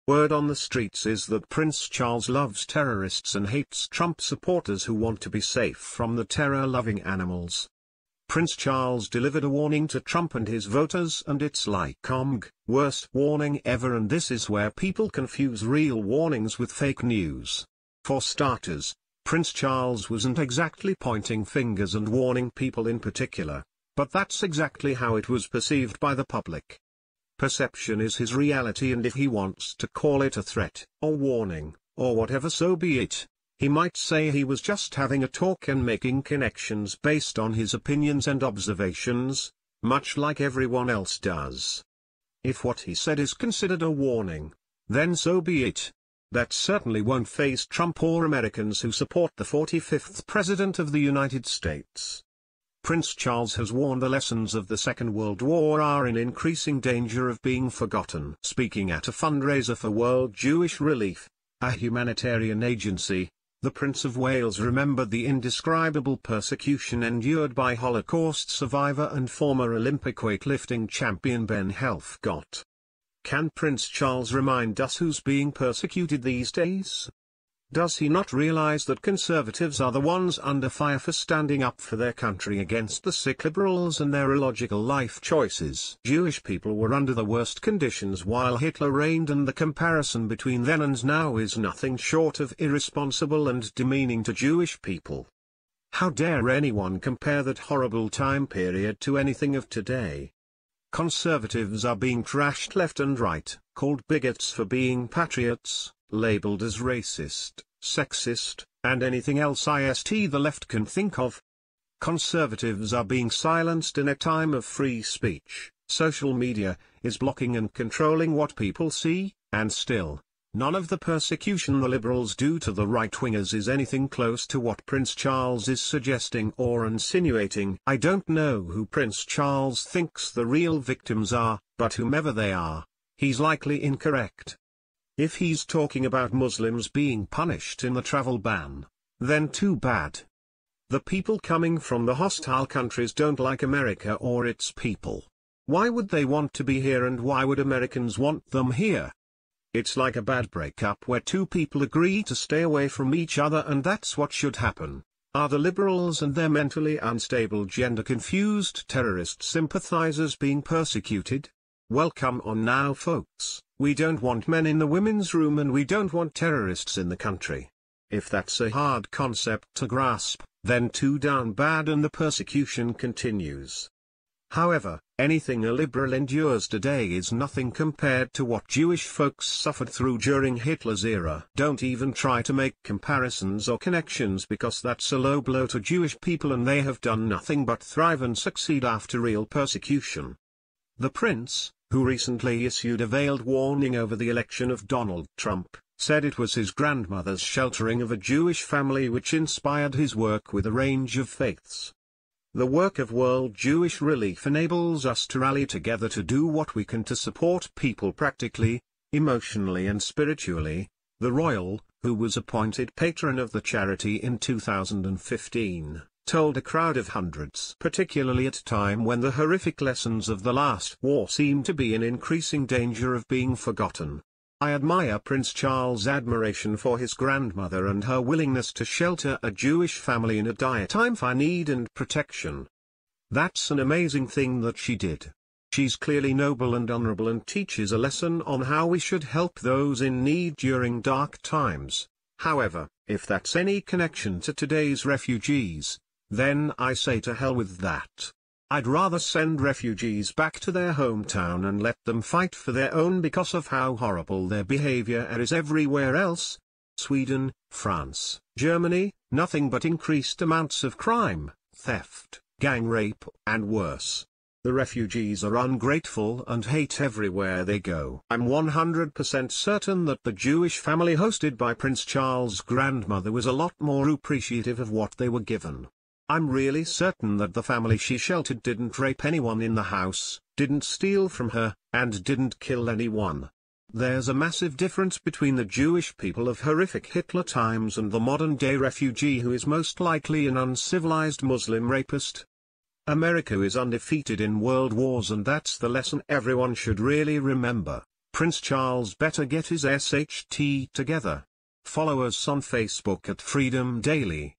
Word on the streets is that Prince Charles loves terrorists and hates Trump supporters who want to be safe from the terror-loving animals. Prince Charles delivered a warning to Trump and his voters, and it's like worst warning ever, and this is where people confuse real warnings with fake news. For starters, Prince Charles wasn't exactly pointing fingers and warning people in particular, but that's exactly how it was perceived by the public. Perception is his reality, and if he wants to call it a threat, or warning, or whatever, so be it. He might say he was just having a talk and making connections based on his opinions and observations, much like everyone else does. If what he said is considered a warning, then so be it. That certainly won't faze Trump or Americans who support the 45th President of the United States. Prince Charles has warned the lessons of the Second World War are in increasing danger of being forgotten. Speaking at a fundraiser for World Jewish Relief, a humanitarian agency, the Prince of Wales remembered the indescribable persecution endured by Holocaust survivor and former Olympic weightlifting champion Ben Helfgott. Can Prince Charles remind us who's being persecuted these days? Does he not realize that conservatives are the ones under fire for standing up for their country against the sick liberals and their illogical life choices? Jewish people were under the worst conditions while Hitler reigned, and the comparison between then and now is nothing short of irresponsible and demeaning to Jewish people. How dare anyone compare that horrible time period to anything of today? Conservatives are being trashed left and right, called bigots for being patriots, labeled as racist, sexist, and anything else the left can think of. Conservatives are being silenced in a time of free speech. Social media is blocking and controlling what people see, and still, none of the persecution the liberals do to the right-wingers is anything close to what Prince Charles is suggesting or insinuating. I don't know who Prince Charles thinks the real victims are, but whomever they are, he's likely incorrect. If he's talking about Muslims being punished in the travel ban, then too bad. The people coming from the hostile countries don't like America or its people. Why would they want to be here, and why would Americans want them here? It's like a bad breakup where two people agree to stay away from each other, and that's what should happen. Are the liberals and their mentally unstable, gender-confused terrorist sympathizers being persecuted? Well, come on now, folks. We don't want men in the women's room, and we don't want terrorists in the country. If that's a hard concept to grasp, then too darn bad, and the persecution continues. However, anything a liberal endures today is nothing compared to what Jewish folks suffered through during Hitler's era. Don't even try to make comparisons or connections, because that's a low blow to Jewish people, and they have done nothing but thrive and succeed after real persecution. The prince, who recently issued a veiled warning over the election of Donald Trump, said it was his grandmother's sheltering of a Jewish family which inspired his work with a range of faiths. The work of World Jewish Relief enables us to rally together to do what we can to support people practically, emotionally and spiritually. The royal, who was appointed patron of the charity in 2015, told a crowd of hundreds, particularly at a time when the horrific lessons of the last war seem to be in increasing danger of being forgotten. I admire Prince Charles' admiration for his grandmother and her willingness to shelter a Jewish family in a dire time for need and protection. That's an amazing thing that she did. She's clearly noble and honorable, and teaches a lesson on how we should help those in need during dark times. However, if that's any connection to today's refugees, then I say to hell with that. I'd rather send refugees back to their hometown and let them fight for their own, because of how horrible their behavior is everywhere else. Sweden, France, Germany, nothing but increased amounts of crime, theft, gang rape, and worse. The refugees are ungrateful and hate everywhere they go. I'm 100% certain that the Jewish family hosted by Prince Charles' grandmother was a lot more appreciative of what they were given. I'm really certain that the family she sheltered didn't rape anyone in the house, didn't steal from her, and didn't kill anyone. There's a massive difference between the Jewish people of horrific Hitler times and the modern-day refugee who is most likely an uncivilized Muslim rapist. America is undefeated in world wars, and that's the lesson everyone should really remember. Prince Charles better get his SHT together. Follow us on Facebook at Freedom Daily.